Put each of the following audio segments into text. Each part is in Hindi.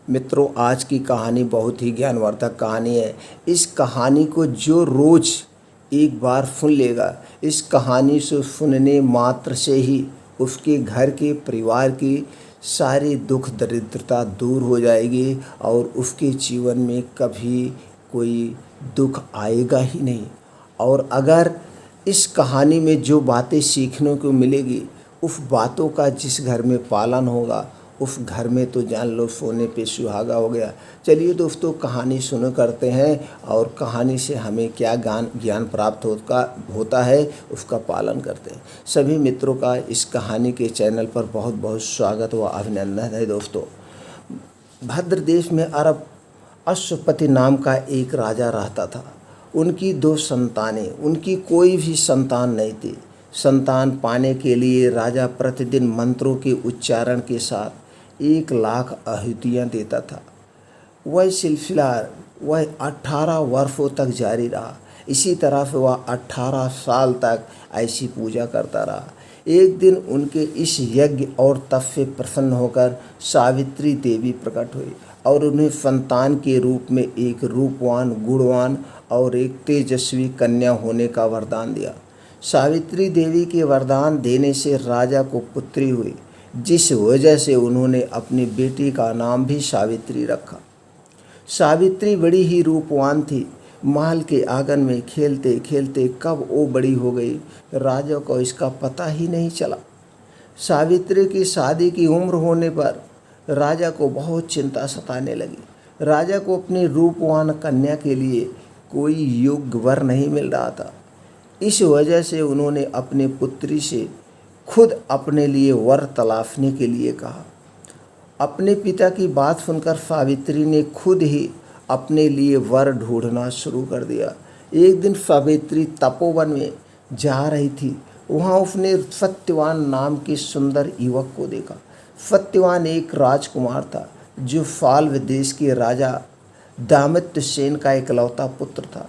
मित्रों, आज की कहानी बहुत ही ज्ञानवर्धक कहानी है। इस कहानी को जो रोज़ एक बार सुन लेगा, इस कहानी से सुनने मात्र से ही उसके घर के परिवार की सारी दुख दरिद्रता दूर हो जाएगी और उसके जीवन में कभी कोई दुख आएगा ही नहीं। और अगर इस कहानी में जो बातें सीखने को मिलेगी, उस बातों का जिस घर में पालन होगा, उस घर में तो जान लो सोने पे सुहागा हो गया। चलिए दोस्तों, कहानी सुनो करते हैं और कहानी से हमें क्या ज्ञान प्राप्त होता है उसका पालन करते हैं। सभी मित्रों का इस कहानी के चैनल पर बहुत बहुत स्वागत व अभिनंदन है। दोस्तों, भद्र देश में अरब अश्वपति नाम का एक राजा रहता था। उनकी 2 संतानें, उनकी कोई भी संतान नहीं थी। संतान पाने के लिए राजा प्रतिदिन मंत्रों के उच्चारण के साथ 1 लाख आहुतियाँ देता था। वह सिलसिला 18 वर्षों तक जारी रहा। इसी तरह से वह 18 साल तक ऐसी पूजा करता रहा। एक दिन उनके इस यज्ञ और तप से प्रसन्न होकर सावित्री देवी प्रकट हुई और उन्हें संतान के रूप में एक रूपवान, गुणवान और एक तेजस्वी कन्या होने का वरदान दिया। सावित्री देवी के वरदान देने से राजा को पुत्री हुई, जिस वजह से उन्होंने अपनी बेटी का नाम भी सावित्री रखा। सावित्री बड़ी ही रूपवान थी। महल के आंगन में खेलते खेलते कब वो बड़ी हो गई, राजा को इसका पता ही नहीं चला। सावित्री की शादी की उम्र होने पर राजा को बहुत चिंता सताने लगी। राजा को अपनी रूपवान कन्या के लिए कोई योग्य वर नहीं मिल रहा था। इस वजह से उन्होंने अपनी पुत्री से खुद अपने लिए वर तलाशने के लिए कहा। अपने पिता की बात सुनकर सावित्री ने खुद ही अपने लिए वर ढूंढना शुरू कर दिया। एक दिन सावित्री तपोवन में जा रही थी। वहाँ उसने सत्यवान नाम के सुंदर युवक को देखा। सत्यवान एक राजकुमार था जो फाल्व देश के राजा दामित्रसेन का इकलौता पुत्र था।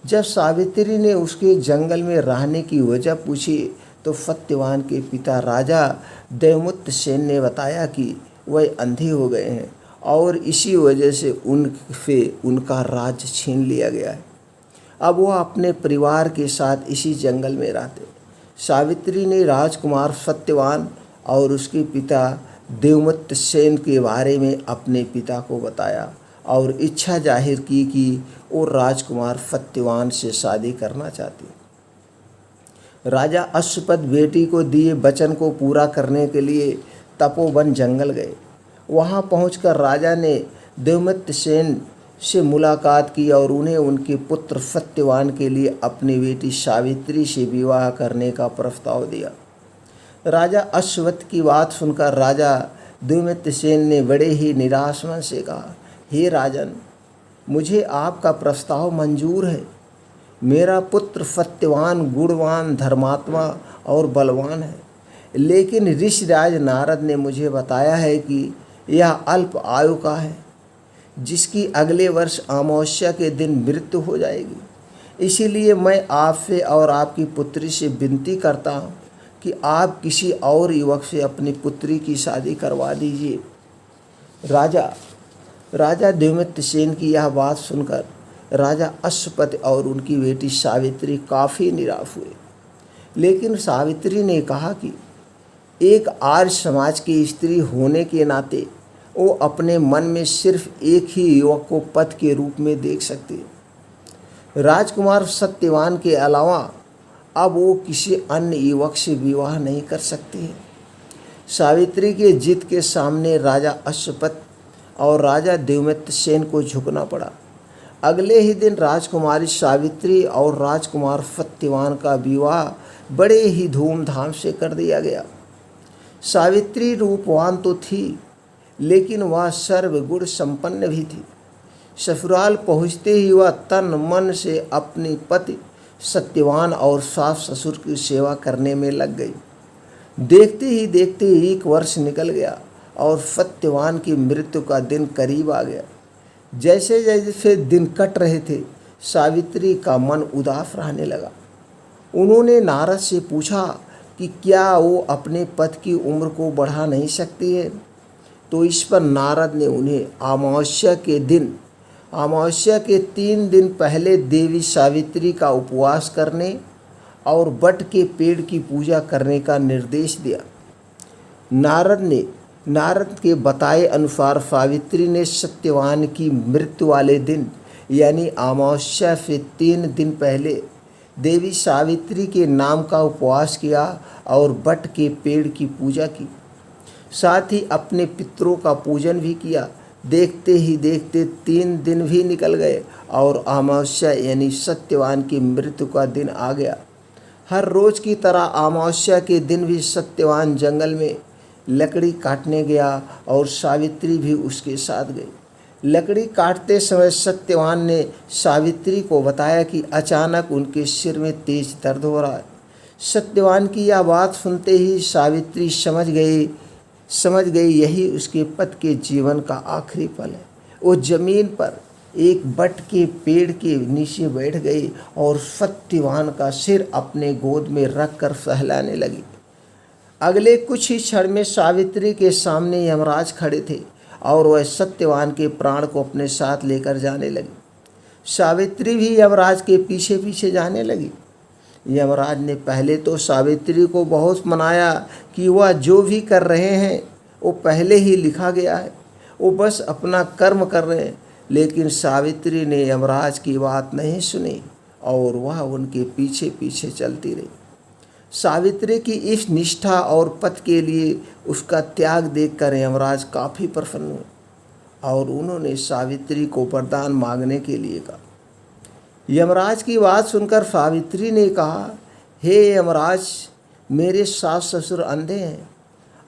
जब सावित्री ने उसके जंगल में रहने की वजह पूछी तो सत्यवान के पिता राजा देवमुत्रसेन ने बताया कि वह अंधे हो गए हैं और इसी वजह से उनसे उनका राज्य छीन लिया गया है। अब वह अपने परिवार के साथ इसी जंगल में रहते। सावित्री ने राजकुमार सत्यवान और उसके पिता देवमुत्रसेन के बारे में अपने पिता को बताया और इच्छा जाहिर की कि वो राजकुमार सत्यवान से शादी करना चाहती। राजा अश्वपत बेटी को दिए वचन को पूरा करने के लिए तपोवन जंगल गए। वहां पहुंचकर राजा ने देवमुत्रसेन से मुलाकात की और उन्हें उनके पुत्र सत्यवान के लिए अपनी बेटी सावित्री से विवाह करने का प्रस्ताव दिया। राजा अश्वपत की बात सुनकर राजा देवमुत्रसेन ने बड़े ही निराश मन से कहा, हे राजन, मुझे आपका प्रस्ताव मंजूर है। मेरा पुत्र सत्यवान, गुणवान, धर्मात्मा और बलवान है, लेकिन ऋषिराज नारद ने मुझे बताया है कि यह अल्प आयु का है, जिसकी अगले वर्ष अमावस्या के दिन मृत्यु हो जाएगी। इसीलिए मैं आपसे और आपकी पुत्री से विनती करता हूँ कि आप किसी और युवक से अपनी पुत्री की शादी करवा दीजिए। राजा देवमुत्रसेन की यह बात सुनकर राजा अश्वपत और उनकी बेटी सावित्री काफ़ी निराश हुए। लेकिन सावित्री ने कहा कि एक आर्य समाज की स्त्री होने के नाते वो अपने मन में सिर्फ एक ही युवक को पति के रूप में देख सकती है। राजकुमार सत्यवान के अलावा अब वो किसी अन्य युवक से विवाह नहीं कर सकती है। सावित्री के जिद के सामने राजा अश्वपत और राजा देवमुत्रसेन को झुकना पड़ा। अगले ही दिन राजकुमारी सावित्री और राजकुमार सत्यवान का विवाह बड़े ही धूमधाम से कर दिया गया। सावित्री रूपवान तो थी, लेकिन वह सर्वगुण संपन्न भी थी। ससुराल पहुँचते ही वह तन मन से अपनी पति सत्यवान और सास ससुर की सेवा करने में लग गई। देखते ही देखते 1 वर्ष निकल गया और सत्यवान की मृत्यु का दिन करीब आ गया। जैसे जैसे दिन कट रहे थे, सावित्री का मन उदास रहने लगा। उन्होंने नारद से पूछा कि क्या वो अपने पति की उम्र को बढ़ा नहीं सकती है। तो इस पर नारद ने उन्हें अमावस्या के 3 दिन पहले देवी सावित्री का उपवास करने और बट के पेड़ की पूजा करने का निर्देश दिया। नारद के बताए अनुसार सावित्री ने सत्यवान की मृत्यु वाले दिन यानी अमावस्या से 3 दिन पहले देवी सावित्री के नाम का उपवास किया और बट के पेड़ की पूजा की। साथ ही अपने पितरों का पूजन भी किया। देखते ही देखते 3 दिन भी निकल गए और अमावस्या यानी सत्यवान की मृत्यु का दिन आ गया। हर रोज की तरह अमावस्या के दिन भी सत्यवान जंगल में लकड़ी काटने गया और सावित्री भी उसके साथ गई। लकड़ी काटते समय सत्यवान ने सावित्री को बताया कि अचानक उनके सिर में तेज दर्द हो रहा है। सत्यवान की यह बात सुनते ही सावित्री समझ गई यही उसके पति के जीवन का आखिरी पल है। वो जमीन पर एक बट के पेड़ के नीचे बैठ गई और सत्यवान का सिर अपने गोद में रखकर सहलाने लगी। अगले कुछ ही क्षण में सावित्री के सामने यमराज खड़े थे और वह सत्यवान के प्राण को अपने साथ लेकर जाने लगी। सावित्री भी यमराज के पीछे पीछे जाने लगी। यमराज ने पहले तो सावित्री को बहुत मनाया कि वह जो भी कर रहे हैं वो पहले ही लिखा गया है, वो बस अपना कर्म कर रहे हैं। लेकिन सावित्री ने यमराज की बात नहीं सुनी और वह उनके पीछे पीछे चलती रही। सावित्री की इस निष्ठा और पति के लिए उसका त्याग देखकर यमराज काफ़ी प्रसन्न हुए और उन्होंने सावित्री को वरदान मांगने के लिए कहा। यमराज की बात सुनकर सावित्री ने कहा, हे यमराज, मेरे सास ससुर अंधे हैं,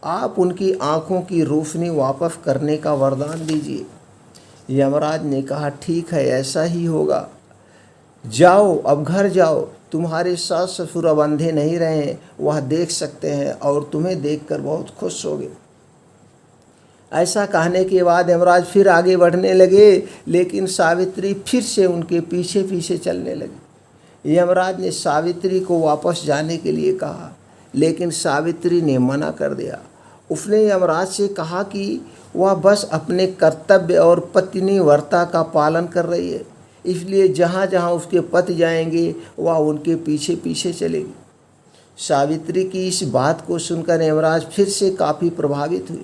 आप उनकी आँखों की रोशनी वापस करने का वरदान दीजिए। यमराज ने कहा, ठीक है, ऐसा ही होगा। जाओ, अब घर जाओ, तुम्हारे सास ससुर अब अंधे नहीं रहे, वह देख सकते हैं और तुम्हें देखकर बहुत खुश होंगे। ऐसा कहने के बाद यमराज फिर आगे बढ़ने लगे, लेकिन सावित्री फिर से उनके पीछे पीछे चलने लगी। यमराज ने सावित्री को वापस जाने के लिए कहा, लेकिन सावित्री ने मना कर दिया। उसने यमराज से कहा कि वह बस अपने कर्तव्य और पत्नी व्रता का पालन कर रही है, इसलिए जहाँ जहाँ उसके पति जाएंगे वह उनके पीछे पीछे चलेगी। सावित्री की इस बात को सुनकर यमराज फिर से काफ़ी प्रभावित हुए।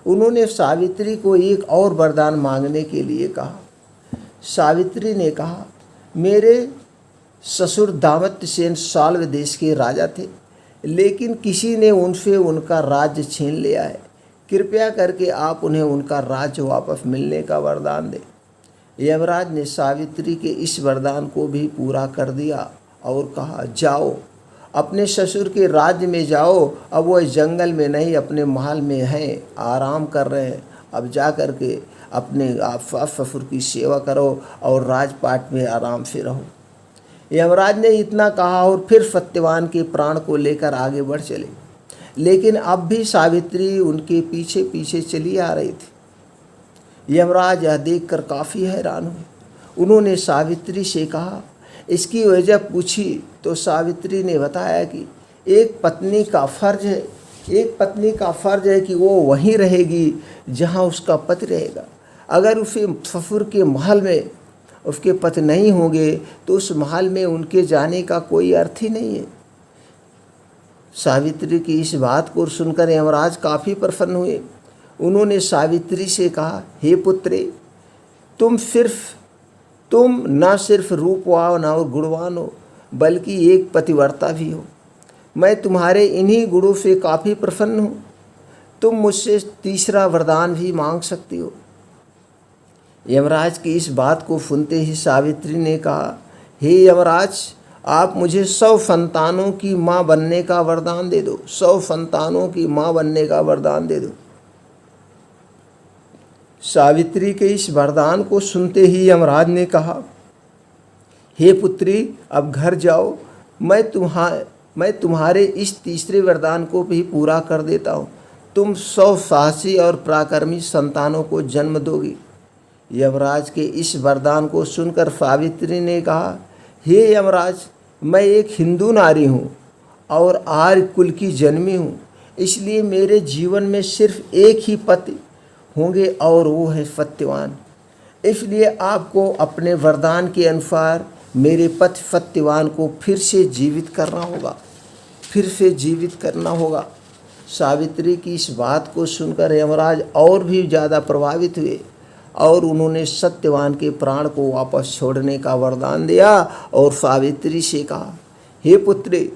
उन्होंने सावित्री को एक और वरदान मांगने के लिए कहा। सावित्री ने कहा, मेरे ससुर दामत्तसेन साल्व देश के राजा थे, लेकिन किसी ने उनसे उनका राज्य छीन लिया है। कृपया करके आप उन्हें उनका राज्य वापस मिलने का वरदान दें। यमराज ने सावित्री के इस वरदान को भी पूरा कर दिया और कहा, जाओ, अपने ससुर के राज्य में जाओ। अब वो जंगल में नहीं, अपने महल में हैं, आराम कर रहे हैं। अब जा कर के अपने आप सास ससुर की सेवा करो और राजपाट में आराम से रहो। यमराज ने इतना कहा और फिर सत्यवान के प्राण को लेकर आगे बढ़ चले, लेकिन अब भी सावित्री उनके पीछे पीछे चली आ रही थी। यमराज यह देखकर काफ़ी हैरान हुए। उन्होंने सावित्री से कहा, इसकी वजह पूछी तो सावित्री ने बताया कि एक पत्नी का फर्ज है कि वो वहीं रहेगी जहाँ उसका पति रहेगा। अगर उसे ससुर के महल में उसके पति नहीं होंगे तो उस महल में उनके जाने का कोई अर्थ ही नहीं है। सावित्री की इस बात को सुनकर यमराज काफ़ी प्रसन्न हुए। उन्होंने सावित्री से कहा, हे पुत्री, तुम न सिर्फ रूपवान और गुणवान हो, बल्कि एक पतिव्रता भी हो। मैं तुम्हारे इन्हीं गुणों से काफ़ी प्रसन्न हूँ। तुम मुझसे तीसरा वरदान भी मांग सकती हो। यमराज की इस बात को सुनते ही सावित्री ने कहा, हे यमराज, आप मुझे 100 संतानों की माँ बनने का वरदान दे दो। 100 संतानों की माँ बनने का वरदान दे दो। सावित्री के इस वरदान को सुनते ही यमराज ने कहा, हे पुत्री, अब घर जाओ। मैं तुम्हारे इस तीसरे वरदान को भी पूरा कर देता हूँ। तुम 100 साहसी और पराक्रमी संतानों को जन्म दोगी। यमराज के इस वरदान को सुनकर सावित्री ने कहा, हे यमराज, मैं एक हिंदू नारी हूँ और आर्य कुल की जन्मी हूँ, इसलिए मेरे जीवन में सिर्फ एक ही पति होंगे और वो है सत्यवान। इसलिए आपको अपने वरदान के अनुसार मेरे पति सत्यवान को फिर से जीवित करना होगा, फिर से जीवित करना होगा। सावित्री की इस बात को सुनकर यमराज और भी ज़्यादा प्रभावित हुए और उन्होंने सत्यवान के प्राण को वापस छोड़ने का वरदान दिया और सावित्री से कहा, हे पुत्री,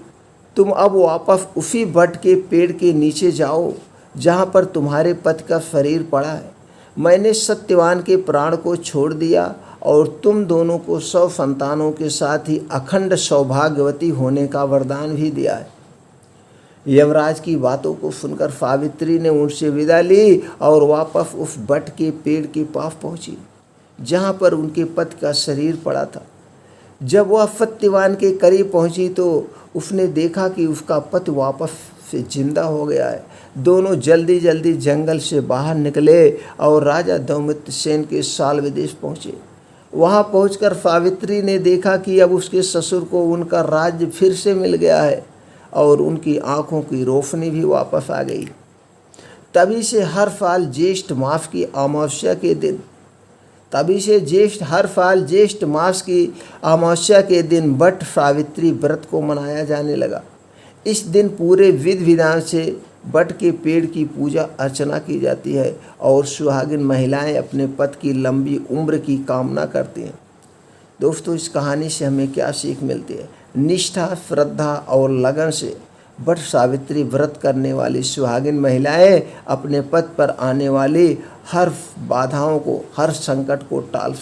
तुम अब वापस उसी वट के पेड़ के नीचे जाओ जहाँ पर तुम्हारे पति का शरीर पड़ा है। मैंने सत्यवान के प्राण को छोड़ दिया और तुम दोनों को 100 संतानों के साथ ही अखंड सौभाग्यवती होने का वरदान भी दिया है। यमराज की बातों को सुनकर सावित्री ने उनसे विदा ली और वापस उस बट के पेड़ के पास पहुंची जहां पर उनके पति का शरीर पड़ा था। जब वह सत्यवान के करीब पहुंची तो उसने देखा कि उसका पति वापस से जिंदा हो गया है। दोनों जल्दी जल्दी जंगल से बाहर निकले और राजा दौमित्रसेन के साल विदेश पहुँचे। वहाँ पहुंचकर सावित्री ने देखा कि अब उसके ससुर को उनका राज्य फिर से मिल गया है और उनकी आंखों की रोशनी भी वापस आ गई। तभी से हर साल ज्येष्ठ मास की अमावस्या की अमावस्या के दिन वट सावित्री व्रत को मनाया जाने लगा। इस दिन पूरे विधि विधान से वट के पेड़ की पूजा अर्चना की जाती है और सुहागिन महिलाएं अपने पति की लंबी उम्र की कामना करती हैं। दोस्तों, इस कहानी से हमें क्या सीख मिलती है? निष्ठा, श्रद्धा और लगन से वट सावित्री व्रत करने वाली सुहागिन महिलाएं अपने पति पर आने वाली हर बाधाओं को, हर संकट को टाल सकती हैं।